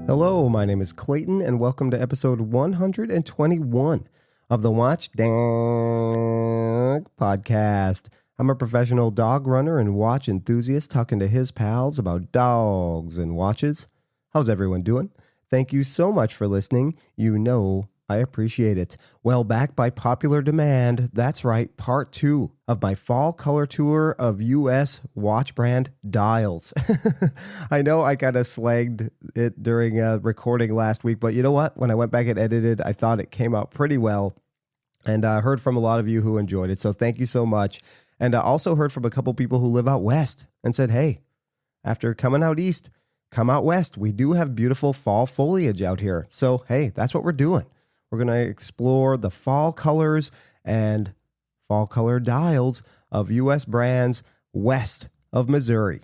Hello, my name is Clayton, and welcome to episode 121 of the Watch Dog podcast. I'm a professional dog runner and watch enthusiast talking to his pals about dogs and watches. How's everyone doing? Thank you so much for listening. You know I appreciate it. Well, back by popular demand, that's right, part 2 of my fall color tour of U.S. watch brand dials. I know I kind of slagged it during recording last week, but you know what? When I went back and edited, I thought it came out pretty well, and I heard from a lot of you who enjoyed it, so thank you so much. And I also heard from a couple people who live out west and said, hey, after coming out east, come out west. We do have beautiful fall foliage out here. So, hey, that's what we're doing. We're going to explore the fall colors and fall color dials of U.S. brands west of Missouri.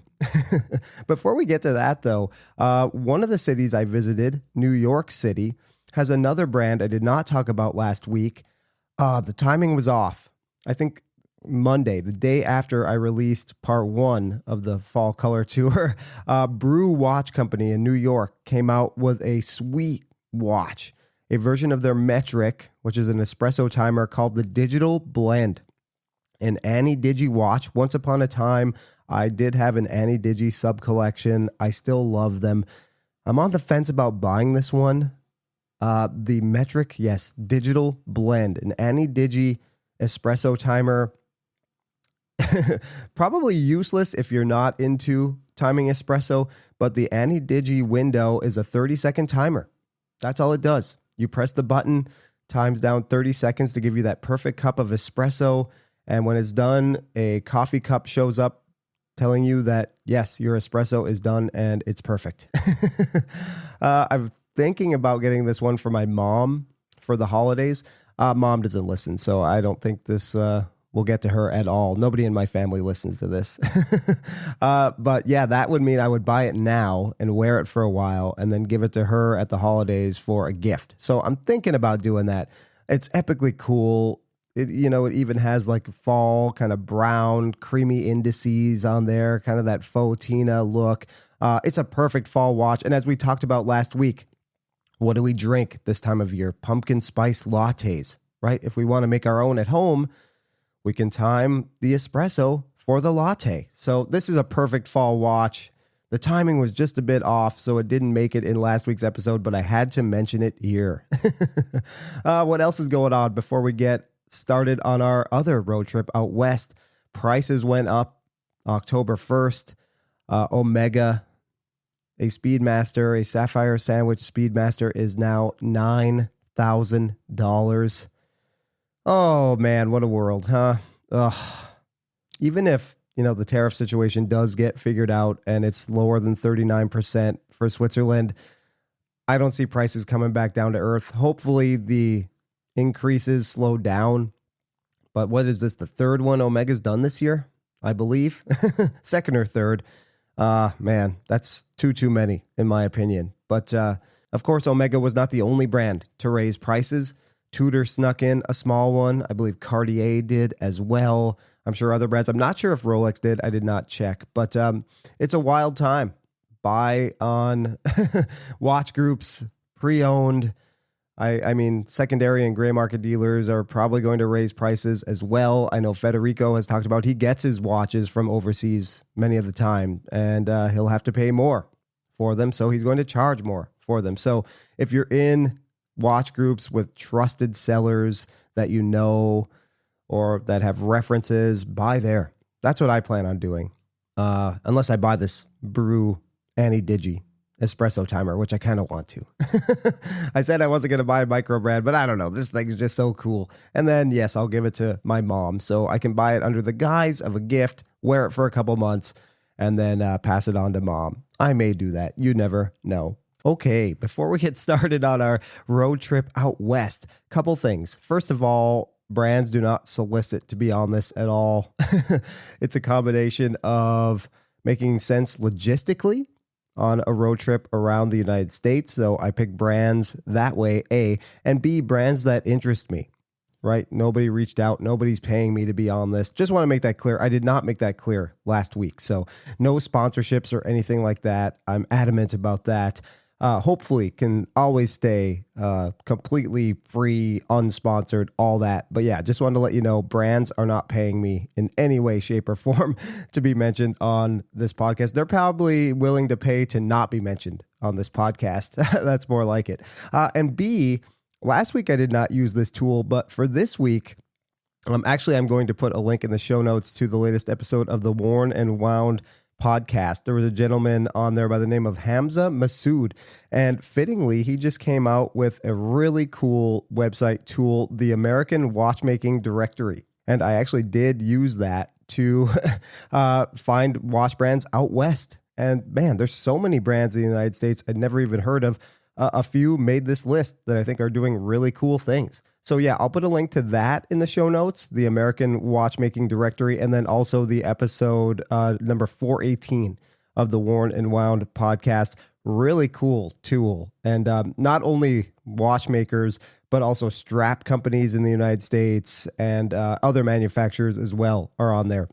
Before we get to that, though, one of the cities I visited, New York City, has another brand I did not talk about last week. The timing was off. I think Monday, the day after I released part 1 of the fall color tour, Brew Watch Company in New York came out with a sweet watch. A version of their metric, which is an espresso timer called the Digital Blend. An Annie Digi watch. Once upon a time, I did have an Annie Digi sub collection. I still love them. I'm on the fence about buying this one. The metric, yes, Digital Blend. An Annie Digi espresso timer. Probably useless if you're not into timing espresso, but the Annie Digi window is a 30-second timer. That's all it does. You press the button, times down 30 seconds to give you that perfect cup of espresso. And when it's done, a coffee cup shows up telling you that, yes, your espresso is done and it's perfect. I'm thinking about getting this one for my mom for the holidays. Mom doesn't listen, so I don't think this will get to her at all. Nobody in my family listens to this. But yeah, that would mean I would buy it now and wear it for a while and then give it to her at the holidays for a gift. So I'm thinking about doing that. It's epically cool. It even has like fall kind of brown, creamy indices on there, kind of that fauxtina look. It's a perfect fall watch. And as we talked about last week, what do we drink this time of year? Pumpkin spice lattes, right? If we want to make our own at home, we can time the espresso for the latte. So this is a perfect fall watch. The timing was just a bit off, so it didn't make it in last week's episode, but I had to mention it here. What else is going on before we get started on our other road trip out west? Prices went up October 1st. Omega, a Speedmaster, a Sapphire Sandwich Speedmaster is now $9,000. Oh, man, what a world, huh? Ugh. Even if, the tariff situation does get figured out and it's lower than 39% for Switzerland, I don't see prices coming back down to earth. Hopefully the increases slow down. But what is this, the third one Omega's done this year, I believe? Second or third. Man, that's too many, in my opinion. But, of course, Omega was not the only brand to raise prices. Tudor snuck in a small one. I believe Cartier did as well. I'm sure other brands. I'm not sure if Rolex did. I did not check. But it's a wild time. Buy on watch groups, pre-owned. I mean, secondary and gray market dealers are probably going to raise prices as well. I know Federico has talked about he gets his watches from overseas many of the time, and he'll have to pay more for them. So he's going to charge more for them. So if you're in watch groups with trusted sellers that you know or that have references, buy there. That's what I plan on doing. Unless I buy this Brew Annie Digi espresso timer, which I kind of want to. I said I wasn't going to buy a micro brand, but I don't know. This thing is just so cool. And then, yes, I'll give it to my mom so I can buy it under the guise of a gift, wear it for a couple months, and then pass it on to mom. I may do that. You never know. Okay, before we get started on our road trip out west, couple things. First of all, brands do not solicit to be on this at all. It's a combination of making sense logistically on a road trip around the United States. So I pick brands that way, A, and B, brands that interest me, right? Nobody reached out. Nobody's paying me to be on this. Just want to make that clear. I did not make that clear last week. So no sponsorships or anything like that. I'm adamant about that. hopefully can always stay completely free, unsponsored, all that. But yeah, just wanted to let you know, brands are not paying me in any way, shape, or form to be mentioned on this podcast. They're probably willing to pay to not be mentioned on this podcast. That's more like it. And B, last week I did not use this tool, but for this week, actually, I'm going to put a link in the show notes to the latest episode of the Worn and Wound podcast. There was a gentleman on there by the name of Hamza Masood, and fittingly, he just came out with a really cool website tool, the American Watchmaking Directory. And I actually did use that to find watch brands out west. And man, there's so many brands in the United States I'd never even heard of. A few made this list that I think are doing really cool things. So yeah, I'll put a link to that in the show notes, the American Watchmaking Directory, and then also the episode number 418 of the Worn and Wound podcast. Really cool tool. And not only watchmakers, but also strap companies in the United States and other manufacturers as well are on there.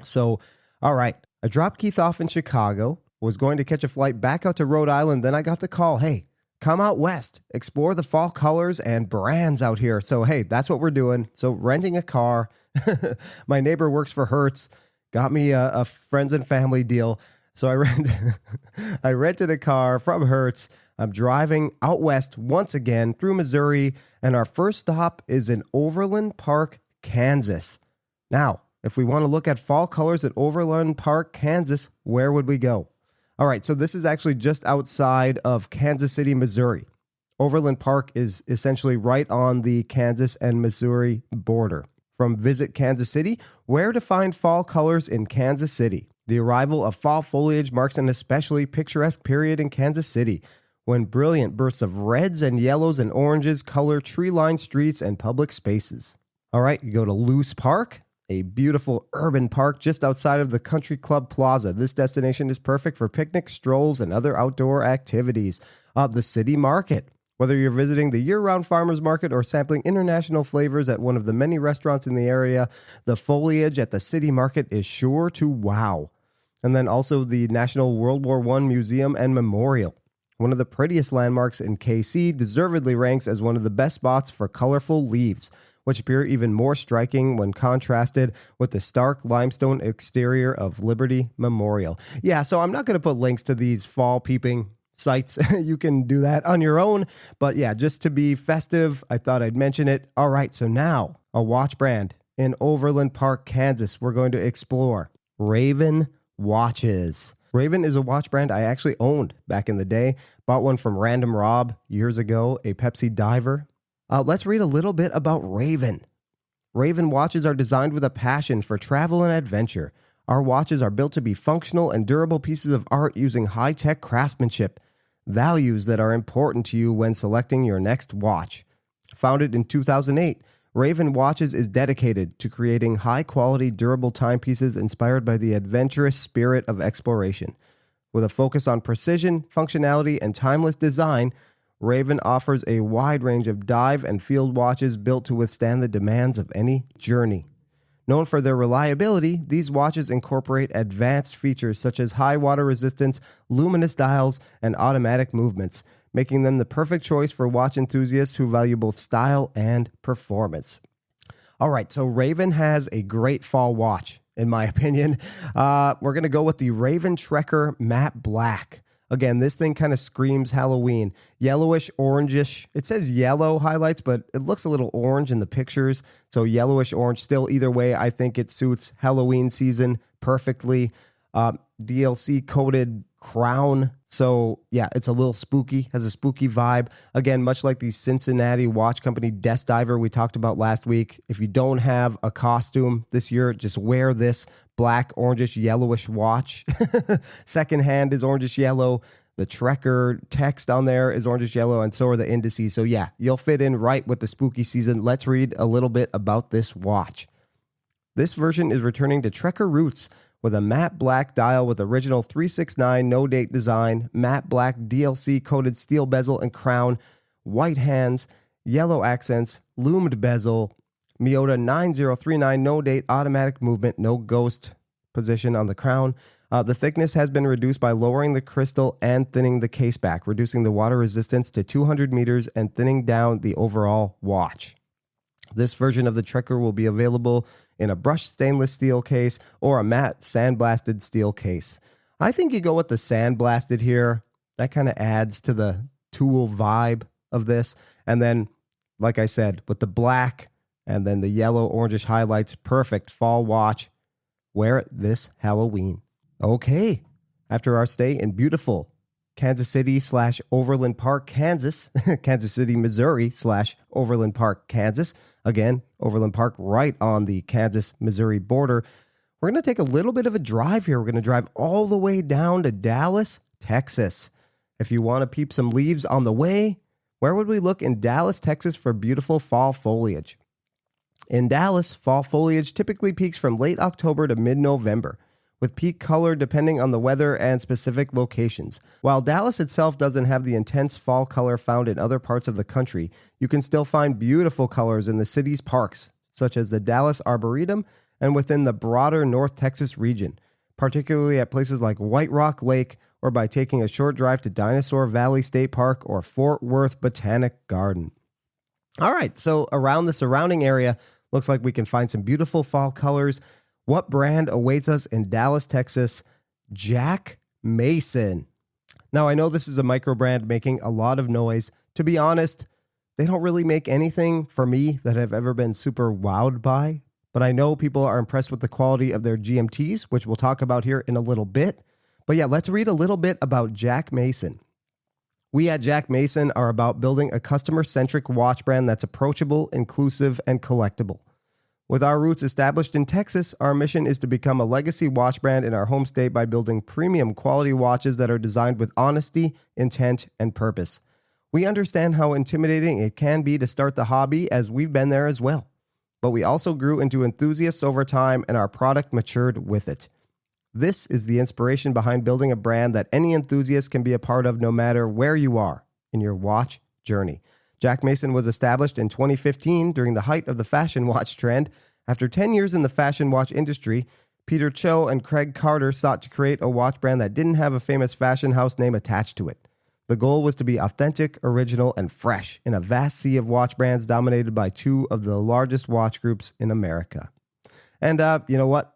So, all right, I dropped Keith off in Chicago, was going to catch a flight back out to Rhode Island. Then I got the call, hey, come out west, explore the fall colors and brands out here. So, hey, that's what we're doing. So renting a car. My neighbor works for Hertz, got me a friends and family deal. So I rented a car from Hertz. I'm driving out west once again through Missouri. And our first stop is in Overland Park, Kansas. Now, if we want to look at fall colors at Overland Park, Kansas, where would we go? All right, so this is actually just outside of Kansas City, Missouri. Overland Park is essentially right on the Kansas and Missouri border. From Visit Kansas City, where to find fall colors in Kansas City. The arrival of fall foliage marks an especially picturesque period in Kansas City, when brilliant bursts of reds and yellows and oranges color tree-lined streets and public spaces. All right, you go to Loose Park, a beautiful urban park just outside of the Country Club Plaza. This destination is perfect for picnics, strolls, and other outdoor activities. The City Market. Whether you're visiting the year-round farmers market or sampling international flavors at one of the many restaurants in the area, the foliage at the City Market is sure to wow. And then also the National World War I Museum and Memorial. One of the prettiest landmarks in KC, deservedly ranks as one of the best spots for colorful leaves, which appear even more striking when contrasted with the stark limestone exterior of Liberty Memorial. Yeah, so I'm not going to put links to these fall peeping sites. You can do that on your own. But yeah, just to be festive, I thought I'd mention it. All right, so now a watch brand in Overland Park, Kansas, we're going to explore Raven watches. Raven is a watch brand I actually owned back in the day. Bought one from Random Rob years ago, a Pepsi diver. Let's read a little bit about Raven. Raven watches are designed with a passion for travel and adventure. Our watches are built to be functional and durable pieces of art using high-tech craftsmanship, values that are important to you when selecting your next watch. Founded in 2008, Raven Watches is dedicated to creating high-quality, durable timepieces inspired by the adventurous spirit of exploration. With a focus on precision, functionality, and timeless design, Raven offers a wide range of dive and field watches built to withstand the demands of any journey. Known for their reliability, these watches incorporate advanced features such as high water resistance, luminous dials, and automatic movements, making them the perfect choice for watch enthusiasts who value both style and performance. All right, so Raven has a great fall watch, in my opinion. We're going to go with the Raven Trekker Matte Black. Again, this thing kind of screams Halloween. Yellowish, orangish. It says yellow highlights, but it looks a little orange in the pictures. So yellowish, orange. Still, either way, I think it suits Halloween season perfectly. DLC coated crown. So yeah, it's a little spooky, has a spooky vibe. Again, much like the Cincinnati watch company Death Diver we talked about last week. If you don't have a costume this year, just wear this black, orangish, yellowish watch. Second hand is orangish yellow. The Trekker text on there is orangish yellow, and so are the indices. So yeah, you'll fit in right with the spooky season. Let's read a little bit about this watch. This version is returning to Trekker roots with a matte black dial with original 369 no-date design, matte black DLC coated steel bezel and crown, white hands, yellow accents, loomed bezel, Miyota 9039 no-date automatic movement, no ghost position on the crown, The thickness has been reduced by lowering the crystal and thinning the case back, reducing the water resistance to 200 meters and thinning down the overall watch. This version of the Trekker will be available in a brushed stainless steel case or a matte sandblasted steel case. I think you go with the sandblasted here. That kind of adds to the tool vibe of this. And then, like I said, with the black and then the yellow orangish highlights, perfect fall watch. Wear it this Halloween. Okay, after our stay in beautiful Kansas City / Overland Park, Kansas, Kansas City, Missouri / Overland Park, Kansas. Again, Overland Park right on the Kansas-Missouri border. We're going to take a little bit of a drive here. We're going to drive all the way down to Dallas, Texas. If you want to peep some leaves on the way, where would we look in Dallas, Texas for beautiful fall foliage? In Dallas, fall foliage typically peaks from late October to mid-November, with peak color depending on the weather and specific locations. While Dallas itself doesn't have the intense fall color found in other parts of the country, you can still find beautiful colors in the city's parks, such as the Dallas Arboretum and within the broader North Texas region, particularly at places like White Rock Lake or by taking a short drive to Dinosaur Valley State Park or Fort Worth Botanic Garden. All right, so around the surrounding area, looks like we can find some beautiful fall colors. What brand awaits us in Dallas, Texas? Jack Mason. Now, I know this is a micro brand making a lot of noise. To be honest, they don't really make anything for me that I've ever been super wowed by, but I know people are impressed with the quality of their GMTs, which we'll talk about here in a little bit. But yeah, let's read a little bit about Jack Mason. We at Jack Mason are about building a customer-centric watch brand that's approachable, inclusive, and collectible. With our roots established in Texas, our mission is to become a legacy watch brand in our home state by building premium quality watches that are designed with honesty, intent, and purpose. We understand how intimidating it can be to start the hobby, as we've been there as well. But we also grew into enthusiasts over time, and our product matured with it. This is the inspiration behind building a brand that any enthusiast can be a part of no matter where you are in your watch journey. Jack Mason was established in 2015 during the height of the fashion watch trend. After 10 years in the fashion watch industry, Peter Cho and Craig Carter sought to create a watch brand that didn't have a famous fashion house name attached to it. The goal was to be authentic, original, and fresh in a vast sea of watch brands dominated by two of the largest watch groups in America. And you know what?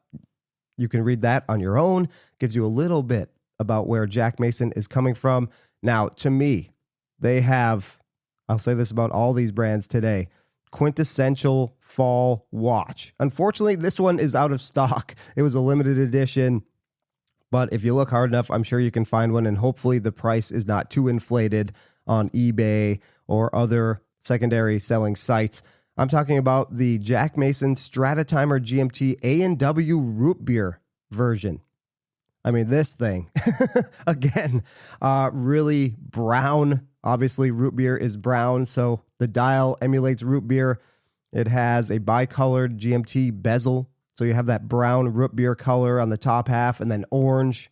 You can read that on your own. Gives you a little bit about where Jack Mason is coming from. Now, to me, they have, I'll say this about all these brands today, quintessential fall watch. Unfortunately, this one is out of stock. It was a limited edition, but if you look hard enough, I'm sure you can find one, and hopefully the price is not too inflated on eBay or other secondary selling sites. I'm talking about the Jack Mason Stratatimer GMT A&W root beer version. I mean, this thing, again, really brown. Obviously, root beer is brown, so the dial emulates root beer. It has a bicolored GMT bezel, so you have that brown root beer color on the top half and then orange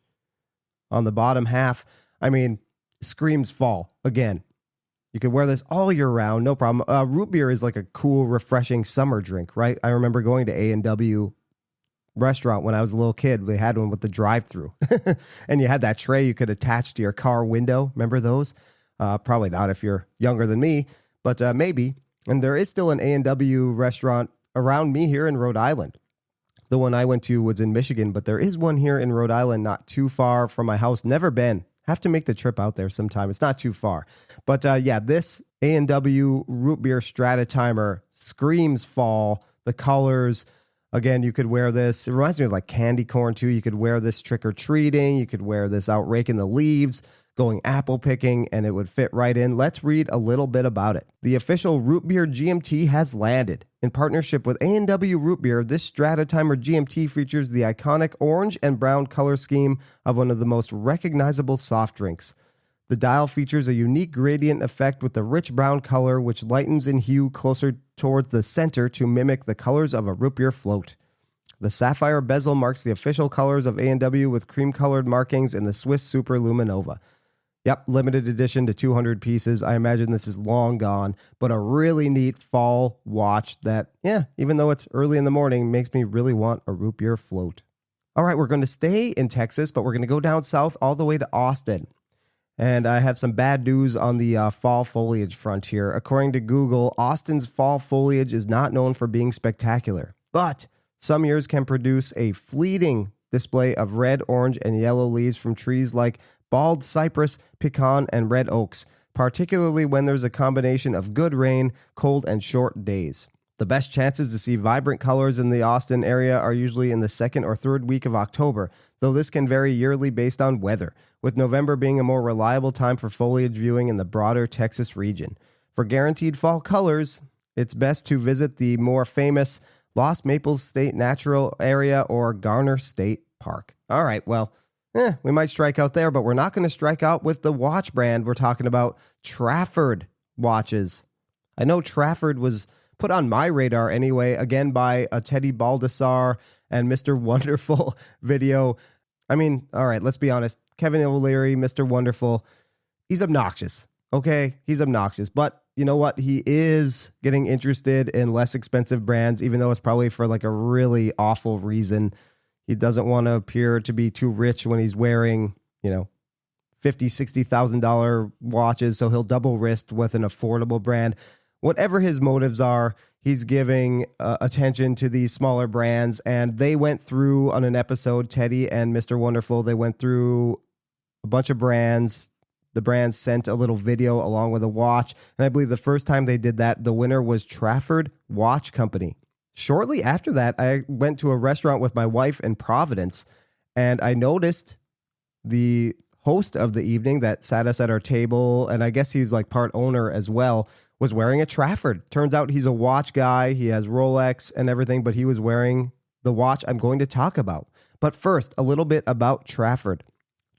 on the bottom half. I mean, screams fall. Again, you could wear this all year round, no problem. Root beer is like a cool, refreshing summer drink, right? I remember going to A&W restaurant when I was a little kid. They had one with the drive-through, and you had that tray you could attach to your car window. Remember those? Probably not if you're younger than me, but maybe. And there is still an A&W restaurant around me here in Rhode Island. The one I went to was in Michigan, but there is one here in Rhode Island, not too far from my house. Never been. Have to make the trip out there sometime. It's not too far. But yeah, this A&W root beer Stratatimer screams fall. The colors, again, you could wear this. It reminds me of like candy corn too. You could wear this trick-or-treating. You could wear this out raking the leaves, going apple picking, and it would fit right in. Let's read a little bit about it. The official root beer GMT has landed. In partnership with A&W Root Beer, this Stratatimer GMT features the iconic orange and brown color scheme of one of the most recognizable soft drinks. The dial features a unique gradient effect with the rich brown color, which lightens in hue closer towards the center to mimic the colors of a root beer float. The sapphire bezel marks the official colors of A&W with cream-colored markings in the Swiss Super Luminova. Yep, limited edition to 200 pieces. I imagine this is long gone, but a really neat fall watch that, yeah, even though it's early in the morning, makes me really want a root beer float. All right, we're going to stay in Texas, but we're going to go down south all the way to Austin. And I have some bad news on the fall foliage front here. According to Google, Austin's fall foliage is not known for being spectacular, but some years can produce a fleeting display of red, orange, and yellow leaves from trees like bald cypress, pecan, and red oaks, particularly when there's a combination of good rain, cold, and short days. The best chances to see vibrant colors in the Austin area are usually in the second or third week of October, though this can vary yearly based on weather, with November being a more reliable time for foliage viewing in the broader Texas region. For guaranteed fall colors, it's best to visit the more famous Lost Maples State Natural Area or Garner State Park. All right, well, we might strike out there, but we're not going to strike out with the watch brand. We're talking about Trafford watches. I know Trafford was put on my radar anyway, again by a Teddy Baldassar and Mr. Wonderful video. I mean, all right, let's be honest. Kevin O'Leary, Mr. Wonderful, he's obnoxious, okay? He's obnoxious, but you know what? He is getting interested in less expensive brands, even though it's probably for like a really awful reason. He doesn't want to appear to be too rich when he's wearing, $50,000, $60,000 watches, so he'll double wrist with an affordable brand. Whatever his motives are, he's giving attention to these smaller brands, and they went through on an episode, Teddy and Mr. Wonderful, they went through a bunch of brands. The brands sent a little video along with a watch, and I believe the first time they did that, the winner was Trafford Watch Company. Shortly after that, I went to a restaurant with my wife in Providence, and I noticed the host of the evening that sat us at our table, and I guess he's like part owner as well, was wearing a Trafford. Turns out he's a watch guy. He has Rolex and everything, but he was wearing the watch I'm going to talk about. But first, a little bit about Trafford.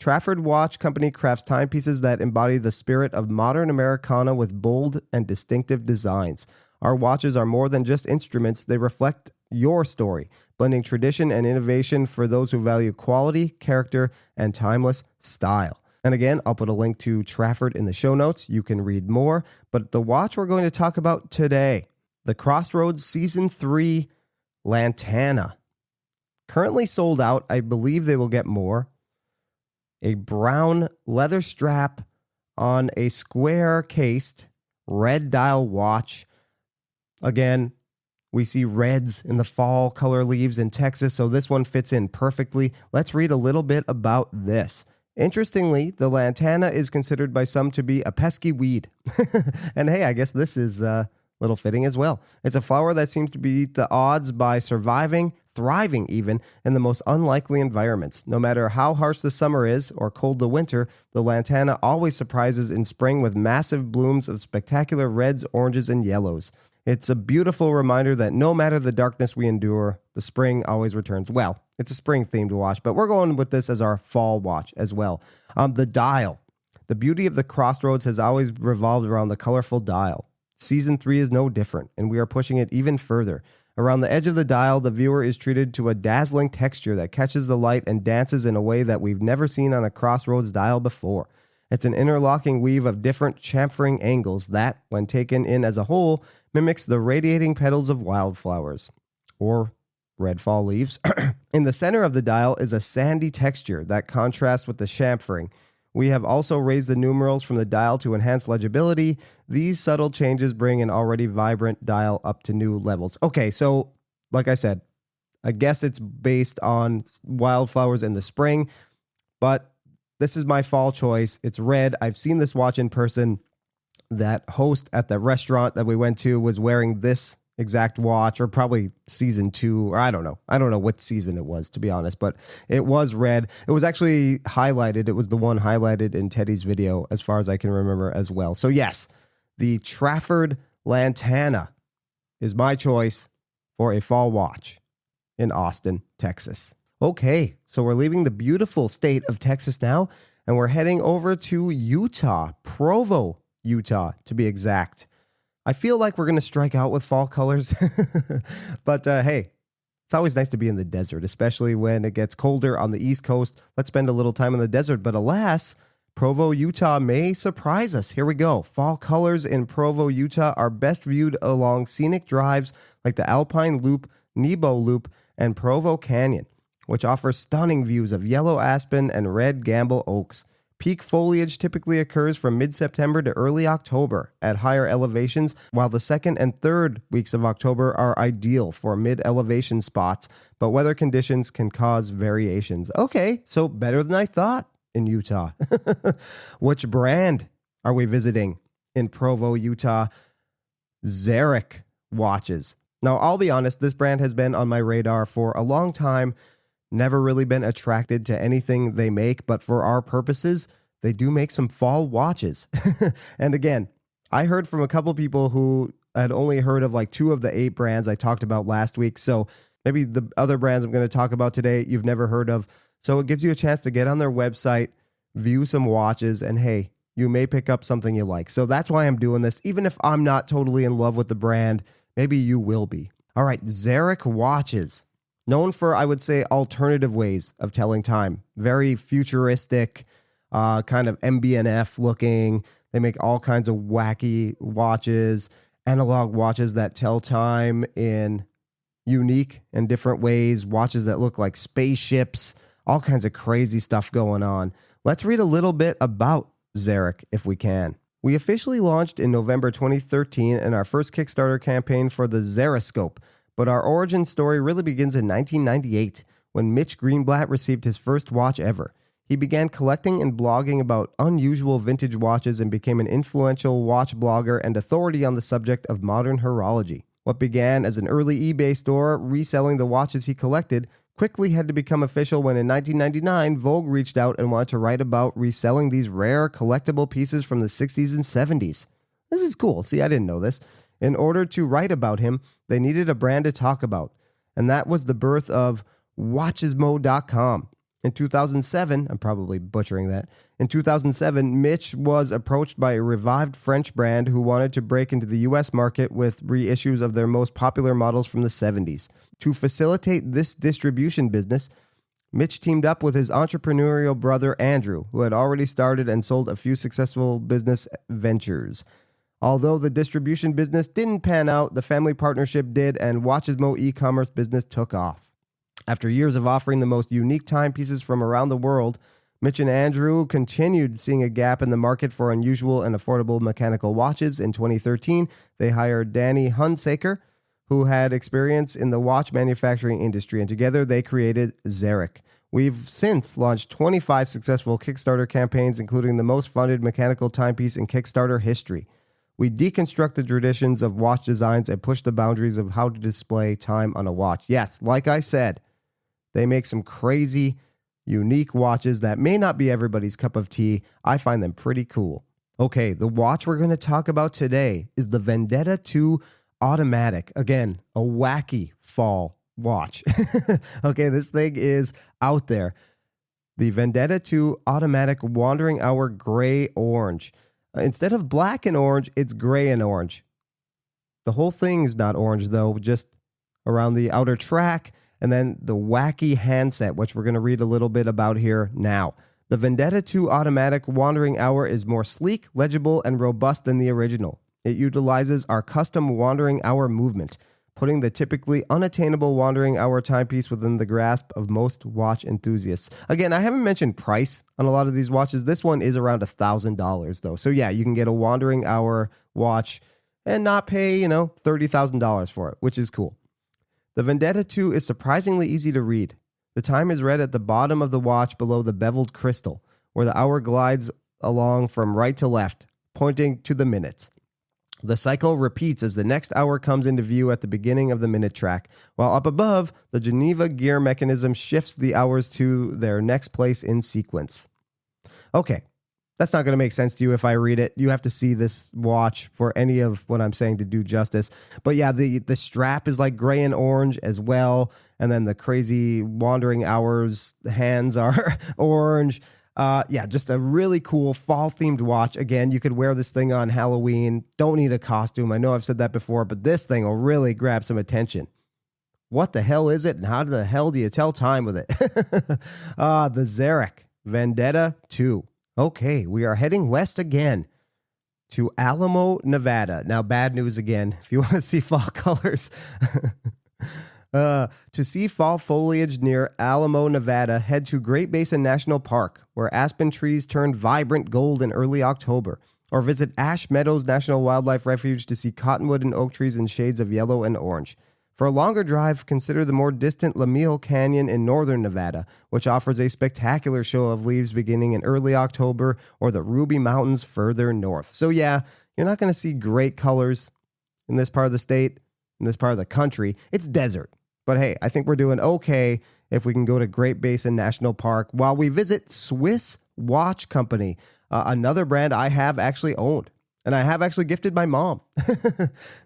Trafford Watch Company crafts timepieces that embody the spirit of modern Americana with bold and distinctive designs. Our watches are more than just instruments. They reflect your story, blending tradition and innovation for those who value quality, character, and timeless style. And again, I'll put a link to Trafford in the show notes. You can read more. But the watch we're going to talk about today, the Crossroads Season 3 Lantana. Currently sold out. I believe they will get more. A brown leather strap on a square-cased red dial watch. Again, we see reds in the fall color leaves in Texas, so this one fits in perfectly. Let's read a little bit about this. Interestingly, the lantana is considered by some to be a pesky weed. And hey, I guess this is a little fitting as well. It's a flower that seems to beat the odds by surviving, thriving even, in the most unlikely environments. No matter how harsh the summer is or cold the winter, the lantana always surprises in spring with massive blooms of spectacular reds, oranges, and yellows. It's a beautiful reminder that no matter the darkness we endure, the spring always returns. Well, it's a spring-themed watch, but we're going with this as our fall watch as well. The dial. The beauty of the Crossroads has always revolved around the colorful dial. Season 3 is no different, and we are pushing it even further. Around the edge of the dial, the viewer is treated to a dazzling texture that catches the light and dances in a way that we've never seen on a Crossroads dial before. It's an interlocking weave of different chamfering angles that, when taken in as a whole, mimics the radiating petals of wildflowers, or red fall leaves. In the center of the dial is a sandy texture that contrasts with the chamfering. We have also raised the numerals from the dial to enhance legibility. These subtle changes bring an already vibrant dial up to new levels. Okay, so like I said, I guess it's based on wildflowers in the spring, but this is my fall choice. It's red. I've seen this watch in person. That host at the restaurant that we went to was wearing this exact watch, or probably season 2, or I don't know what season it was, to be honest, but it was red. It was actually highlighted. It was the one highlighted in Teddy's video, as far as I can remember as well. So yes, the Trafford Lantana is my choice for a fall watch in Austin, Texas. Okay, so we're leaving the beautiful state of Texas now, and we're heading over to Utah, Provo, Utah, to be exact. I feel like we're going to strike out with fall colors, but hey, it's always nice to be in the desert, especially when it gets colder on the East Coast. Let's spend a little time in the desert, but alas, Provo, Utah may surprise us. Here we go. Fall colors in Provo, Utah are best viewed along scenic drives like the Alpine Loop, Nebo Loop, and Provo Canyon. which offers stunning views of yellow aspen and red gamble oaks. Peak foliage typically occurs from mid-September to early October at higher elevations, while the second and third weeks of October are ideal for mid-elevation spots, but weather conditions can cause variations. Okay, so better than I thought in Utah. Which brand are we visiting in Provo, Utah? Zarek watches. Now, I'll be honest, this brand has been on my radar for a long time. Never really been attracted to anything they make, but for our purposes, they do make some fall watches. And again, I heard from a couple people who had only heard of like 2 of the 8 brands I talked about last week. So maybe the other brands I'm going to talk about today, you've never heard of. So it gives you a chance to get on their website, view some watches, and hey, you may pick up something you like. So that's why I'm doing this. Even if I'm not totally in love with the brand, maybe you will be. All right, Zarek watches. Known for, I would say, alternative ways of telling time. Very futuristic, kind of MB&F looking. They make all kinds of wacky watches, analog watches that tell time in unique and different ways, watches that look like spaceships, all kinds of crazy stuff going on. Let's read a little bit about Zarek if we can. We officially launched in November 2013 in our first Kickstarter campaign for the Zaroscope. But our origin story really begins in 1998 when Mitch Greenblatt received his first watch ever. He began collecting and blogging about unusual vintage watches and became an influential watch blogger and authority on the subject of modern horology. What began as an early eBay store reselling the watches he collected quickly had to become official when in 1999 Vogue reached out and wanted to write about reselling these rare collectible pieces from the 60s and 70s. This is cool. See, I didn't know this. In order to write about him, they needed a brand to talk about, and that was the birth of Watchesmo.com. In 2007, I'm probably butchering that, in 2007, Mitch was approached by a revived French brand who wanted to break into the U.S. market with reissues of their most popular models from the 70s. To facilitate this distribution business, Mitch teamed up with his entrepreneurial brother Andrew, who had already started and sold a few successful business ventures. Although the distribution business didn't pan out, the family partnership did, and Watchesmo e-commerce business took off. After years of offering the most unique timepieces from around the world, Mitch and Andrew continued seeing a gap in the market for unusual and affordable mechanical watches. In 2013, they hired Danny Hunsaker, who had experience in the watch manufacturing industry, and together they created Zarek. We've since launched 25 successful Kickstarter campaigns, including the most funded mechanical timepiece in Kickstarter history. We deconstruct the traditions of watch designs and push the boundaries of how to display time on a watch. Yes, like I said, they make some crazy, unique watches that may not be everybody's cup of tea. I find them pretty cool. Okay, the watch we're going to talk about today is the Vendetta 2 Automatic. Again, a wacky fall watch. Okay, this thing is out there. The Vendetta 2 Automatic Wandering Hour Gray Orange. Instead of black and orange, it's gray and orange. The whole thing is not orange, though, just around the outer track, and then the wacky handset, which we're going to read a little bit about here now. The Vendetta 2 Automatic Wandering Hour is more sleek, legible, and robust than the original. It utilizes our custom Wandering Hour movement, putting the typically unattainable Wandering Hour timepiece within the grasp of most watch enthusiasts. Again, I haven't mentioned price on a lot of these watches. This one is around $1,000 though. So yeah, you can get a Wandering Hour watch and not pay, $30,000 for it, which is cool. The Vendetta 2 is surprisingly easy to read. The time is read at the bottom of the watch below the beveled crystal, where the hour glides along from right to left, pointing to the minutes. The cycle repeats as the next hour comes into view at the beginning of the minute track, while up above, the Geneva gear mechanism shifts the hours to their next place in sequence. Okay, that's not going to make sense to you if I read it. You have to see this watch for any of what I'm saying to do justice. But yeah, the strap is like gray and orange as well, and then the crazy wandering hours hands are orange. Just a really cool fall-themed watch. Again, you could wear this thing on Halloween. Don't need a costume. I know I've said that before, but this thing will really grab some attention. What the hell is it, and how the hell do you tell time with it? The Zarek Vendetta 2. Okay, we are heading west again to Alamo, Nevada. Now, bad news again, if you want to see fall colors. To see fall foliage near Alamo, Nevada, head to Great Basin National Park, where aspen trees turn vibrant gold in early October. Or visit Ash Meadows National Wildlife Refuge to see cottonwood and oak trees in shades of yellow and orange. For a longer drive, consider the more distant Lamille Canyon in northern Nevada, which offers a spectacular show of leaves beginning in early October, or the Ruby Mountains further north. So yeah, you're not going to see great colors in this part of the state, in this part of the country. It's desert. But hey, I think we're doing okay if we can go to Great Basin National Park while we visit Swiss Watch Company, another brand I have actually owned. And I have actually gifted my mom.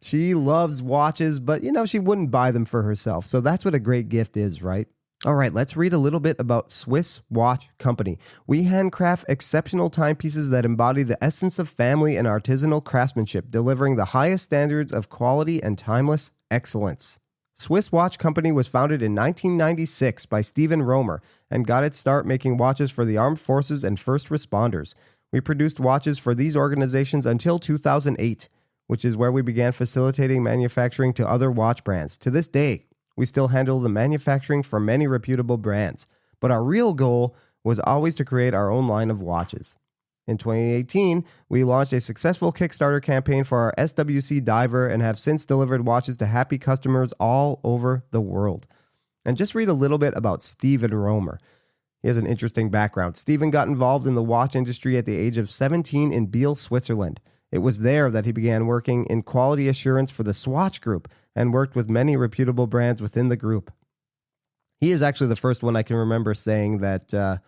She loves watches, but she wouldn't buy them for herself. So that's what a great gift is, right? All right, let's read a little bit about Swiss Watch Company. We handcraft exceptional timepieces that embody the essence of family and artisanal craftsmanship, delivering the highest standards of quality and timeless excellence. Swiss Watch Company was founded in 1996 by Stephen Romer and got its start making watches for the armed forces and first responders. We produced watches for these organizations until 2008, which is where we began facilitating manufacturing to other watch brands. To this day, we still handle the manufacturing for many reputable brands, but our real goal was always to create our own line of watches. In 2018, we launched a successful Kickstarter campaign for our SWC diver and have since delivered watches to happy customers all over the world. And just read a little bit about Stephen Romer. He has an interesting background. Stephen got involved in the watch industry at the age of 17 in Biel, Switzerland. It was there that he began working in quality assurance for the Swatch Group and worked with many reputable brands within the group. He is actually the first one I can remember saying that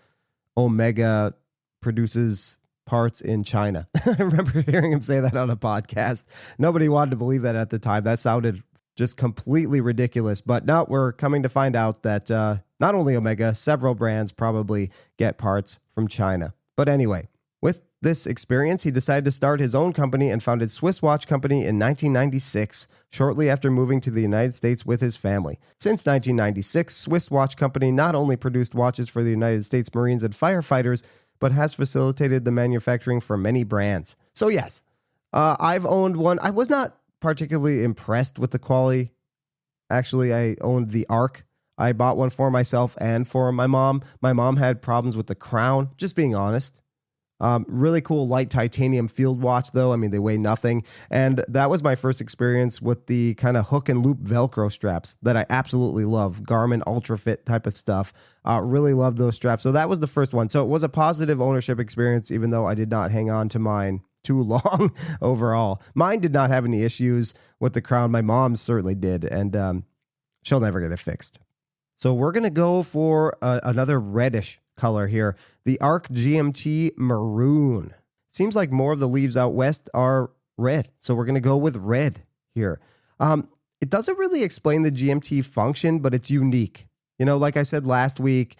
Omega produces parts in China. I remember hearing him say that on a podcast. Nobody wanted to believe that at the time. That sounded just completely ridiculous. But now we're coming to find out that not only Omega, several brands probably get parts from China. But anyway, with this experience, he decided to start his own company and founded Swiss Watch Company in 1996, shortly after moving to the United States with his family. Since 1996, Swiss Watch Company not only produced watches for the United States Marines and firefighters, but has facilitated the manufacturing for many brands. So yes, I've owned one. I was not particularly impressed with the quality. Actually, I owned the Arc. I bought one for myself and for my mom. My mom had problems with the crown, just being honest. Really cool light titanium field watch, though. I mean, they weigh nothing. And that was my first experience with the kind of hook and loop Velcro straps that I absolutely love. Garmin Ultra Fit type of stuff. Really love those straps. So that was the first one. So it was a positive ownership experience, even though I did not hang on to mine too long overall. Mine did not have any issues with the crown. My mom's certainly did. And she'll never get it fixed. So we're going to go for another reddish color here, the Arc GMT Maroon. Seems like more of the leaves out west are red, so we're going to go with red here. It doesn't really explain the GMT function, but it's unique. Like I said last week,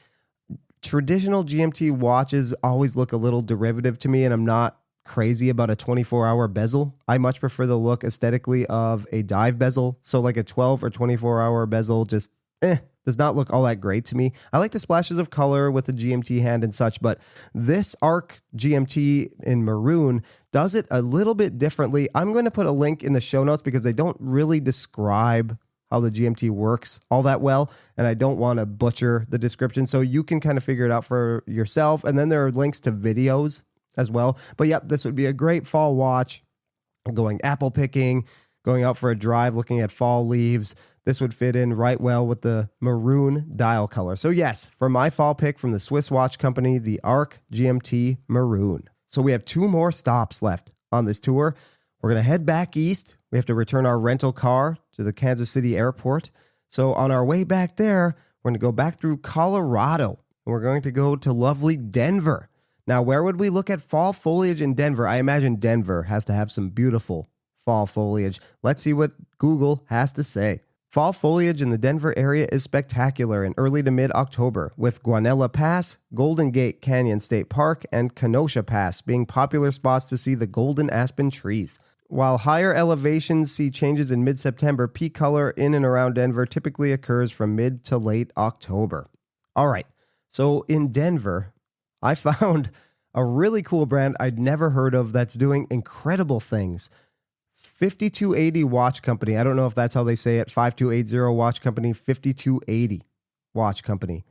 traditional GMT watches always look a little derivative to me, and I'm not crazy about a 24-hour bezel. I much prefer the look aesthetically of a dive bezel, so like a 12 or 24-hour bezel just does not look all that great to me. I like the splashes of color with the GMT hand and such, but this Arc GMT in maroon does it a little bit differently. I'm going to put a link in the show notes because they don't really describe how the GMT works all that well, and I don't want to butcher the description, so you can kind of figure it out for yourself. And then there are links to videos as well. But yep, this would be a great fall watch. Going apple picking, going out for a drive, looking at fall leaves. This would fit in right well with the maroon dial color. So yes, for my fall pick from the Swiss Watch Company, the Arc GMT Maroon. So we have 2 more stops left on this tour. We're going to head back east. We have to return our rental car to the Kansas City airport. So on our way back there, we're going to go back through Colorado, and we're going to go to lovely Denver. Now, where would we look at fall foliage in Denver? I imagine Denver has to have some beautiful fall foliage. Let's see what Google has to say. Fall foliage in the Denver area is spectacular in early to mid-October, with Guanella Pass, Golden Gate Canyon State Park, and Kenosha Pass being popular spots to see the golden aspen trees. While higher elevations see changes in mid-September, peak color in and around Denver typically occurs from mid to late October. All right, so in Denver, I found a really cool brand I'd never heard of that's doing incredible things. 5280 Watch Company. I don't know if that's how they say it. 5280 Watch Company, 5280 Watch Company.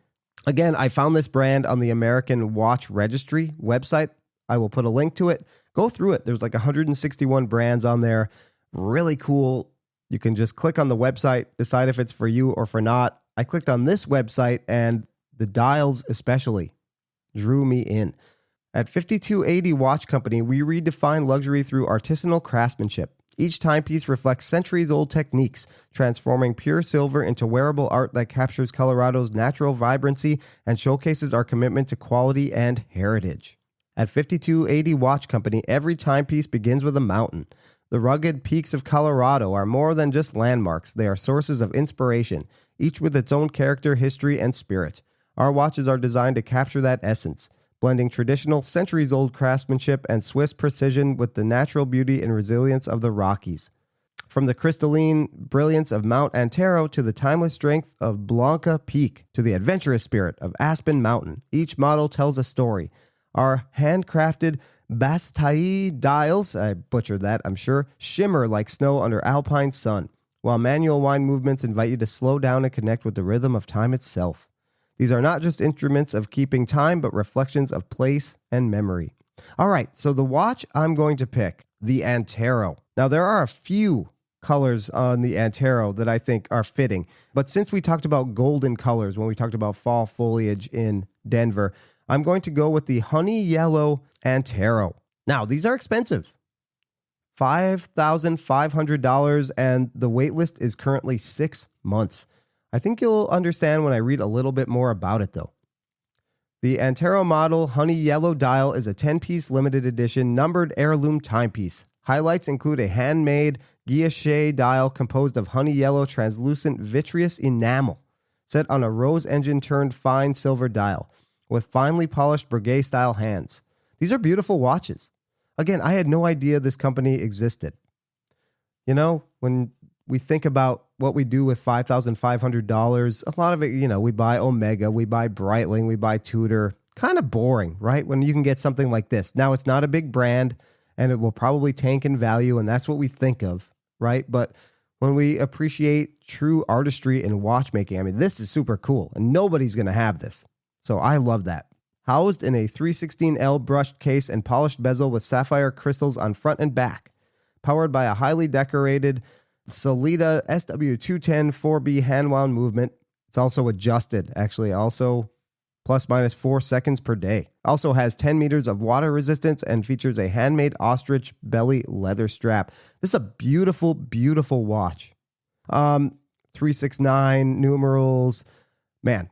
Again, I found this brand on the American Watch Registry website. I will put a link to it. Go through it. There's like 161 brands on there. Really cool. You can just click on the website, decide if it's for you or for not. I clicked on this website and the dials especially drew me in. At 5280 Watch Company, we redefine luxury through artisanal craftsmanship. Each timepiece reflects centuries-old techniques, transforming pure silver into wearable art that captures Colorado's natural vibrancy and showcases our commitment to quality and heritage. At 5280 Watch Company, every timepiece begins with a mountain. The rugged peaks of Colorado are more than just landmarks. They are sources of inspiration, each with its own character, history, and spirit. Our watches are designed to capture that essence, blending traditional, centuries-old craftsmanship and Swiss precision with the natural beauty and resilience of the Rockies. From the crystalline brilliance of Mount Antero to the timeless strength of Blanca Peak to the adventurous spirit of Aspen Mountain, each model tells a story. Our handcrafted Bastille dials, I butchered that, I'm sure, shimmer like snow under alpine sun, while manual wind movements invite you to slow down and connect with the rhythm of time itself. These are not just instruments of keeping time, but reflections of place and memory. All right, so the watch I'm going to pick, the Antero. Now, there are a few colors on the Antero that I think are fitting, but since we talked about golden colors when we talked about fall foliage in Denver, I'm going to go with the honey yellow Antero. Now, these are expensive. $5,500, and the wait list is currently 6 months. I think you'll understand when I read a little bit more about it, though. The Antero model honey yellow dial is a 10-piece limited edition numbered heirloom timepiece. Highlights include a handmade guilloche dial composed of honey yellow translucent vitreous enamel set on a rose engine turned fine silver dial with finely polished Breguet-style hands. These are beautiful watches. Again, I had no idea this company existed. You know, when we think about what we do with $5,500, a lot of it, we buy Omega, we buy Breitling, we buy Tudor. Kind of boring, right? When you can get something like this. Now, it's not a big brand, and it will probably tank in value, and that's what we think of, right? But when we appreciate true artistry in watchmaking, I mean, this is super cool, and nobody's going to have this. So I love that. Housed in a 316L brushed case and polished bezel with sapphire crystals on front and back. Powered by a highly decorated Solida SW210 4B hand-wound movement. It's also adjusted, actually, also plus minus 4 seconds per day. Also has 10 meters of water resistance and features a handmade ostrich belly leather strap. This is a beautiful, beautiful watch. 369 numerals. Man,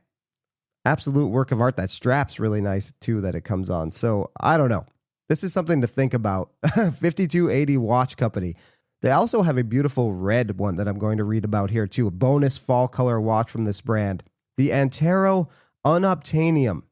absolute work of art. That strap's really nice, too, that it comes on. So, I don't know. This is something to think about. 5280 Watch Company. They also have a beautiful red one that I'm going to read about here, too. A bonus fall color watch from this brand. The Antero Unobtainium.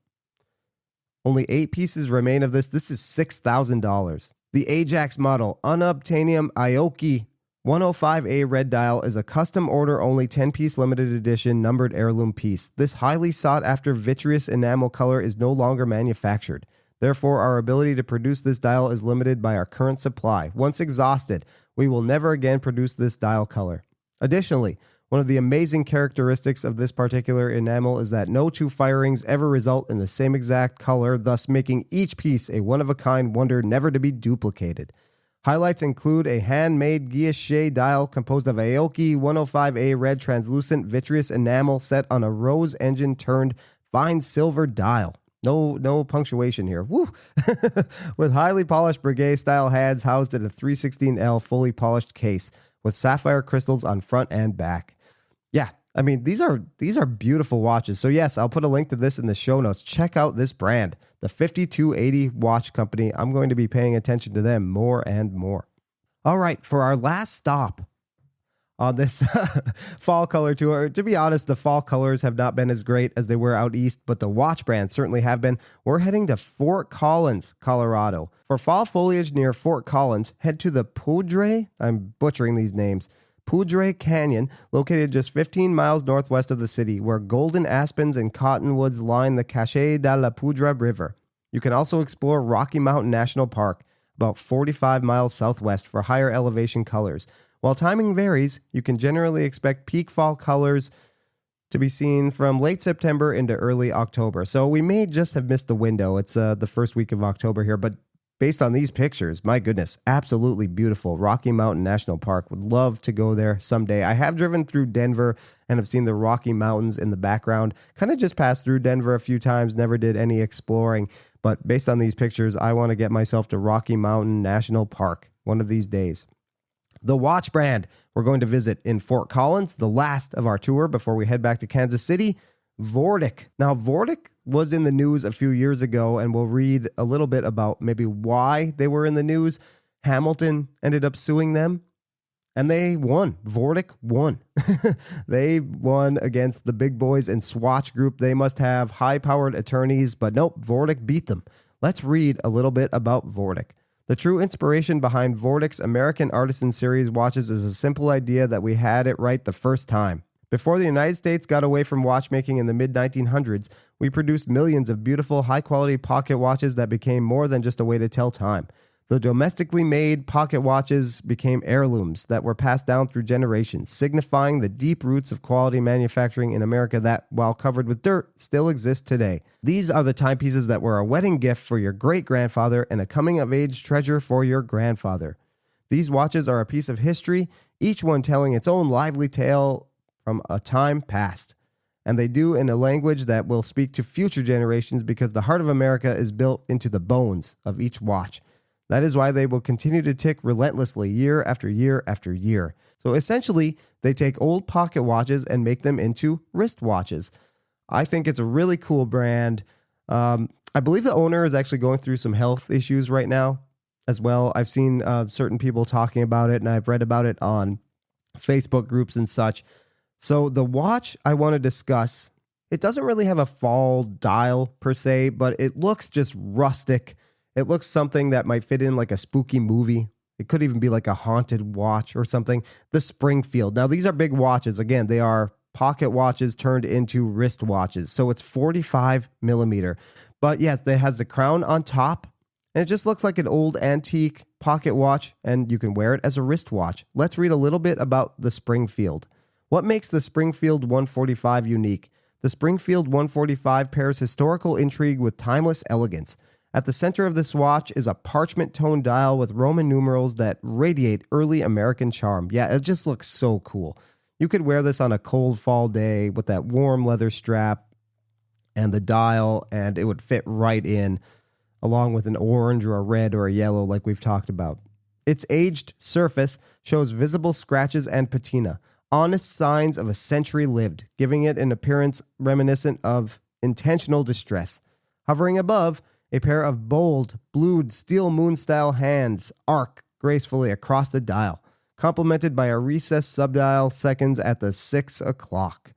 Only 8 pieces remain of this. This is $6,000. The Ajax model Unobtainium Aoki 105A red dial is a custom order only 10-piece limited edition numbered heirloom piece. This highly sought after vitreous enamel color is no longer manufactured. Therefore, our ability to produce this dial is limited by our current supply. Once exhausted, we will never again produce this dial color. Additionally, one of the amazing characteristics of this particular enamel is that no two firings ever result in the same exact color, thus making each piece a one-of-a-kind wonder never to be duplicated. Highlights include a handmade guilloche dial composed of Aoki 105A red translucent vitreous enamel set on a rose engine turned fine silver dial. No punctuation here. Woo! With highly polished Breguet-style hands housed in a 316L fully polished case with sapphire crystals on front and back. Yeah, I mean, these are beautiful watches. So yes, I'll put a link to this in the show notes. Check out this brand, the 5280 Watch Company. I'm going to be paying attention to them more and more. All right, for our last stop on this fall color tour. To be honest, the fall colors have not been as great as they were out east, but the watch brands certainly have been. We're heading to Fort Collins, Colorado. For fall foliage near Fort Collins, head to the Poudre, I'm butchering these names, Poudre Canyon, located just 15 miles northwest of the city, where golden aspens and cottonwoods line the Cache de la Poudre River. You can also explore Rocky Mountain National Park, about 45 miles southwest for higher elevation colors. While timing varies, you can generally expect peak fall colors to be seen from late September into early October. So we may just have missed the window. It's the first week of October here, but based on these pictures, my goodness, absolutely beautiful. Rocky Mountain National Park. Would love to go there someday. I have driven through Denver and have seen the Rocky Mountains in the background. Kind of just passed through Denver a few times, never did any exploring. But based on these pictures, I want to get myself to Rocky Mountain National Park one of these days. The watch brand we're going to visit in Fort Collins, the last of our tour before we head back to Kansas City, Vortic. Now, Vortic was in the news a few years ago, and we'll read a little bit about maybe why they were in the news. Hamilton ended up suing them, and they won. Vortic won. They won against the big boys in Swatch Group. They must have high-powered attorneys, but nope, Vortic beat them. Let's read a little bit about Vortic. The true inspiration behind Vortic's American Artisan Series watches is a simple idea that we had it right the first time. Before the United States got away from watchmaking in the mid-1900s, we produced millions of beautiful, high-quality pocket watches that became more than just a way to tell time. The domestically made pocket watches became heirlooms that were passed down through generations, signifying the deep roots of quality manufacturing in America that, while covered with dirt, still exist today. These are the timepieces that were a wedding gift for your great-grandfather and a coming-of-age treasure for your grandfather. These watches are a piece of history, each one telling its own lively tale from a time past. And they do in a language that will speak to future generations because the heart of America is built into the bones of each watch. That is why they will continue to tick relentlessly year after year after year. So essentially, they take old pocket watches and make them into wristwatches. I think it's a really cool brand. I believe the owner is actually going through some health issues right now as well. I've seen certain people talking about it, and I've read about it on Facebook groups and such. So the watch I want to discuss, it doesn't really have a fall dial per se, but it looks just rustic. It looks something that might fit in like a spooky movie. It could even be like a haunted watch or something. The Springfield. Now, these are big watches. Again, they are pocket watches turned into wrist watches. So it's 45 millimeter. But yes, it has the crown on top. And it just looks like an old antique pocket watch, and you can wear it as a wristwatch. Let's read a little bit about the Springfield. What makes the Springfield 145 unique? The Springfield 145 pairs historical intrigue with timeless elegance. At the center of this watch is a parchment tone dial with Roman numerals that radiate early American charm. Yeah, it just looks so cool. You could wear this on a cold fall day with that warm leather strap and the dial, and it would fit right in, along with an orange or a red or a yellow like we've talked about. Its aged surface shows visible scratches and patina, honest signs of a century lived, giving it an appearance reminiscent of intentional distress. Hovering above, a pair of bold, blued steel moon-style hands arc gracefully across the dial, complemented by a recessed subdial seconds at the 6 o'clock.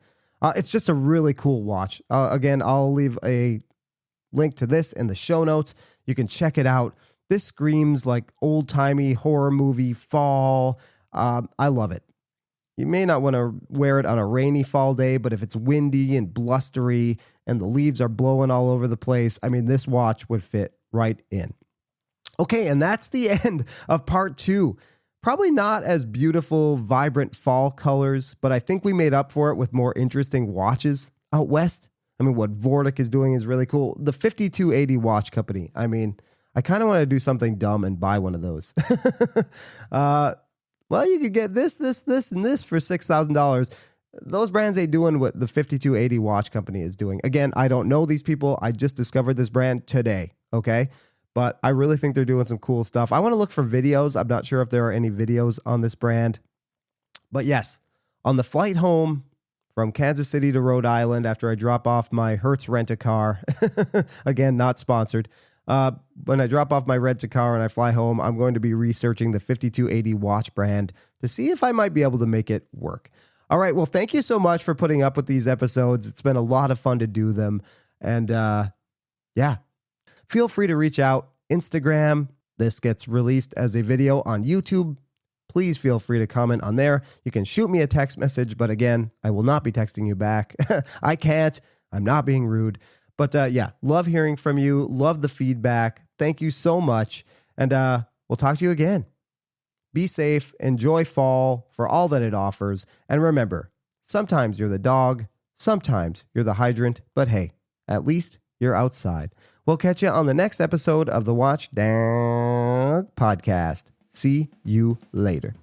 It's just a really cool watch. Again, I'll leave a link to this in the show notes. You can check it out. This screams like old-timey horror movie fall. I love it. You may not want to wear it on a rainy fall day, but if it's windy and blustery and the leaves are blowing all over the place, I mean, this watch would fit right in. Okay, and that's the end of part 2. Probably not as beautiful, vibrant fall colors, but I think we made up for it with more interesting watches out west. I mean, what Vortic is doing is really cool. The 5280 watch company, I mean, I kind of want to do something dumb and buy one of those. Well, you could get this, and this for $6,000. Those brands ain't doing what the 5280 watch company is doing. Again, I don't know these people. I just discovered this brand today, okay? But I really think they're doing some cool stuff. I want to look for videos. I'm not sure if there are any videos on this brand. But yes, on the flight home from Kansas City to Rhode Island after I drop off my Hertz rent-a-car, again, not sponsored, when I drop off my rent-a-car and I fly home, I'm going to be researching the 5280 watch brand to see if I might be able to make it work. All right, well, thank you so much for putting up with these episodes. It's been a lot of fun to do them. And yeah, feel free to reach out. Instagram, this gets released as a video on YouTube. Please feel free to comment on there. You can shoot me a text message, but again, I will not be texting you back. I can't. I'm not being rude. But yeah, love hearing from you. Love the feedback. Thank you so much. And we'll talk to you again. Be safe, enjoy fall for all that it offers, and remember, sometimes you're the dog, sometimes you're the hydrant, but hey, at least you're outside. We'll catch you on the next episode of the Watch Dog Podcast. See you later.